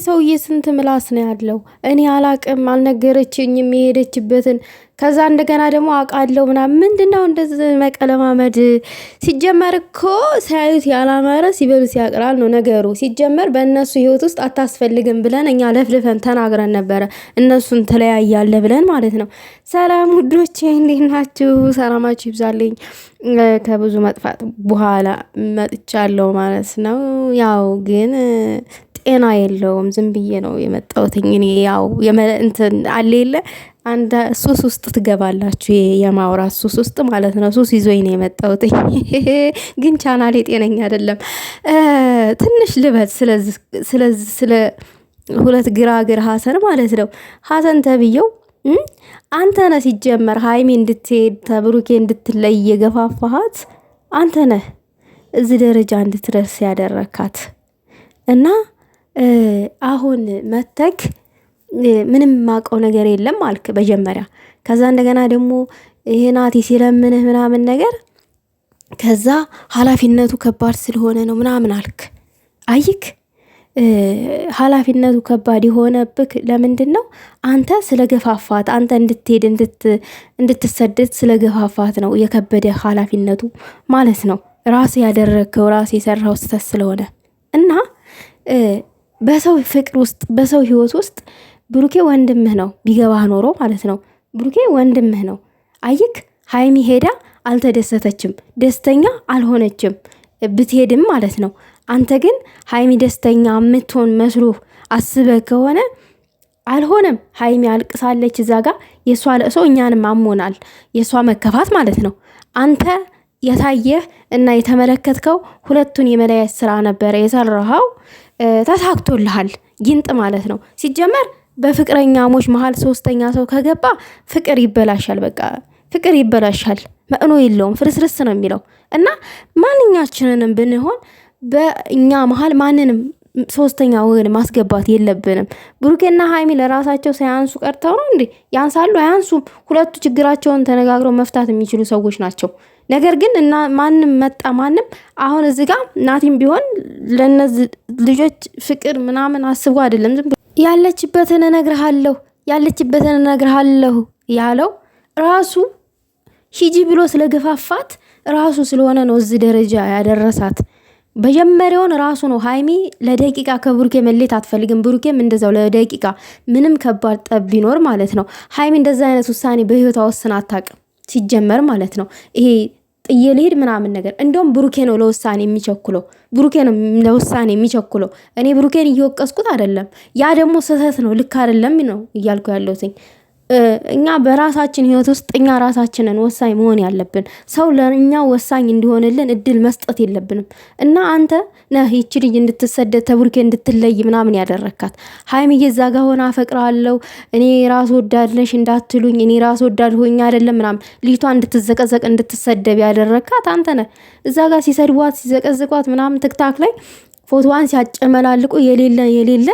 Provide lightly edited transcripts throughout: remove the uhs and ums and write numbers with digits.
ሰውዬ ስንት ምላስ ነው ያለው? እኔ አላቅም፣ አልነገረችኝም የሄደችበትን። ከዛ እንደገና ደግሞ አውቃለሁ ምናምን። ምንድነው እንደዚህ መቀለማመድ? ሲጀመር እኮ ሲያዩት ያላማረ ሲበሉት ያቅራል ነው ነገሩ። ሲጀመር በእነሱ ህይወት ውስጥ አታስፈልግም ብለን እኛ ለፍልፈን ተናግረን ነበረ፣ እነሱን ተለያያለ ብለን ማለት ነው። ሰላም ውዶቼ፣ እንዴት ናችሁ? ሰላማችሁ ይብዛልኝ። ከብዙ መጥፋት በኋላ መጥቻለሁ ማለት ነው። ያው ግን ጤና የለውም። ዝም ብዬ ነው የመጣሁት። እኔ ያው እንትን አለ የለ አንድ ሱስ ውስጥ ትገባላችሁ፣ የማውራት ሱስ ውስጥ ማለት ነው። ሱስ ይዞኝ ነው የመጣሁት። ግን ቻናሌ ጤነኛ አይደለም። ትንሽ ልበት ስለ ሁለት ግራግር ሀሰን ማለት ነው። ሀሰን ተብዬው አንተ ነህ ሲጀመር ሀይሚ እንድትሄድ ተብሩኬ እንድትለይ የገፋፋሃት አንተ ነህ። እዚህ ደረጃ እንድትደርስ ያደረካት እና አሁን መተክ ምንም ማቀው ነገር የለም አልክ መጀመሪያ። ከዛ እንደገና ደግሞ ይሄ ናቲ ሲለምንህ ምናምን ነገር ከዛ ኃላፊነቱ ከባድ ስለሆነ ነው ምናምን አልክ። አይክ ኃላፊነቱ ከባድ የሆነብክ ለምንድን ነው? አንተ ስለገፋፋት፣ አንተ እንድትሄድ እንድትሰደድ ስለገፋፋት ነው የከበደ ኃላፊነቱ ማለት ነው። ራስ ያደረግከው ራስ የሰራው ስተት ስለሆነ እና በሰው ፍቅር ውስጥ በሰው ህይወት ውስጥ ብሩኬ ወንድምህ ነው ቢገባህ ኖሮ ማለት ነው። ብሩኬ ወንድምህ ነው። አይክ ሀይሚ ሄዳ አልተደሰተችም፣ ደስተኛ አልሆነችም ብትሄድም ማለት ነው። አንተ ግን ሀይሚ ደስተኛ የምትሆን መስሎ አስበህ ከሆነ አልሆነም። ሀይሚ አልቅሳለች እዛ ጋ፣ የእሷ ለእሶ እኛንም አሞናል፣ የእሷ መከፋት ማለት ነው። አንተ የታየህ እና የተመለከትከው ሁለቱን የመለያየት ስራ ነበረ የሰራኸው። ተሳክቶልሃል፣ ይንጥ ማለት ነው። ሲጀመር በፍቅረኛሞች መሀል ሶስተኛ ሰው ከገባ ፍቅር ይበላሻል። በቃ ፍቅር ይበላሻል፣ መእኖ የለውም፣ ፍርስርስ ነው የሚለው እና ማንኛችንንም ብንሆን በእኛ መሀል ማንንም ሶስተኛ ወገን ማስገባት የለብንም። ብሩኬና ሀይሚ ለራሳቸው ሳያንሱ ቀርተው ነው እንዴ? ያንሳሉ? አያንሱም። ሁለቱ ችግራቸውን ተነጋግረው መፍታት የሚችሉ ሰዎች ናቸው። ነገር ግን እና ማንም መጣ ማንም አሁን እዚህ ጋር ናቲም ቢሆን ለነዚህ ልጆች ፍቅር ምናምን አስቡ አይደለም። ዝም ያለችበትን እነግርሃለሁ ያለው ራሱ ሂጂ ብሎ ስለገፋፋት ራሱ ስለሆነ ነው እዚህ ደረጃ ያደረሳት። በጀመሪያውን ራሱ ነው። ሀይሚ ለደቂቃ ከብሩኬ መሌት አትፈልግም። ብሩኬም እንደዛው ለደቂቃ ምንም ከባድ ጠብ ቢኖር ማለት ነው። ሀይሚ እንደዛ አይነት ውሳኔ በህይወቷ ወስና አታውቅም ሲጀመር ማለት ነው። ይሄ ጥዬ ልሄድ ምናምን ነገር እንደውም ብሩኬ ነው ለውሳኔ የሚቸኩለው። እኔ ብሩኬን እየወቀስኩት አይደለም። ያ ደግሞ ስህተት ነው፣ ልክ አይደለም ነው እያልኩ ያለሁትኝ። እኛ በራሳችን ህይወት ውስጥ እኛ ራሳችንን ወሳኝ መሆን ያለብን። ሰው ለእኛ ወሳኝ እንዲሆንልን እድል መስጠት የለብንም። እና አንተ ነህ ይቺ ልጅ እንድትሰደድ ተብሩኬ እንድትለይ ምናምን ያደረካት። ሀይሚዬ እዛ ጋ ሆና አፈቅራለሁ እኔ ራስ ወዳድ ነሽ እንዳትሉኝ እኔ ራስ ወዳድ ሆኜ አይደለም ምናምን ልጅቷ እንድትዘቀዘቅ እንድትሰደብ ያደረካት አንተ ነህ። እዛ ጋር ሲሰድቧት ሲዘቀዝቋት ምናምን ትክታክ ላይ ፎቶዋን ሲያጨመላልቁ የሌለ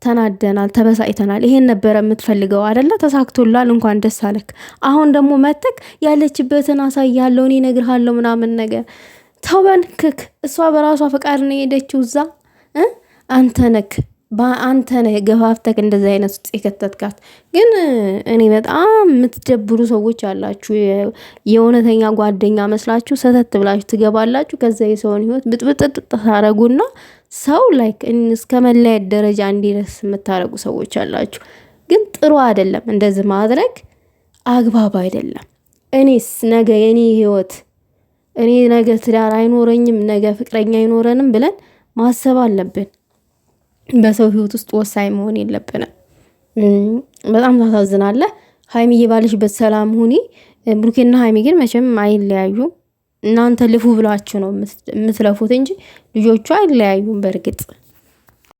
ተናደናል፣ ተበሳጭተናል። ይሄን ነበረ የምትፈልገው አይደለ? ተሳክቶላል፣ እንኳን ደስ አለክ። አሁን ደግሞ መተክ ያለችበትን አሳያለሁ እኔ እነግርሃለሁ ምናምን ነገር ተወንክክ። እሷ በራሷ ፈቃድ ነው የሄደችው እዛ። አንተ ነህ ገፋፍተክ እንደዚህ አይነት ውስጥ የከተትካት። ግን እኔ በጣም የምትደብሩ ሰዎች አላችሁ። የእውነተኛ ጓደኛ መስላችሁ ሰተት ብላችሁ ትገባላችሁ። ከዛ የሰውን ህይወት ብጥብጥጥ ታረጉና ሰው ላይክ እስከ መለያየት ደረጃ እንዲደርስ የምታረጉ ሰዎች አላችሁ። ግን ጥሩ አይደለም፣ እንደዚህ ማድረግ አግባብ አይደለም። እኔስ ነገ የኔ ህይወት እኔ ነገ ትዳር አይኖረኝም፣ ነገ ፍቅረኛ አይኖረንም ብለን ማሰብ አለብን። በሰው ህይወት ውስጥ ወሳኝ መሆን የለብንም። በጣም ታሳዝናለህ። ሀይሚዬ ባለሽበት ሰላም ሁኒ። ብሩኬና ሀይሚ ግን መቼም አይለያዩም። እናንተ ልፉ ብላችሁ ነው የምትለፉት እንጂ ልጆቹ አይለያዩም በእርግጥ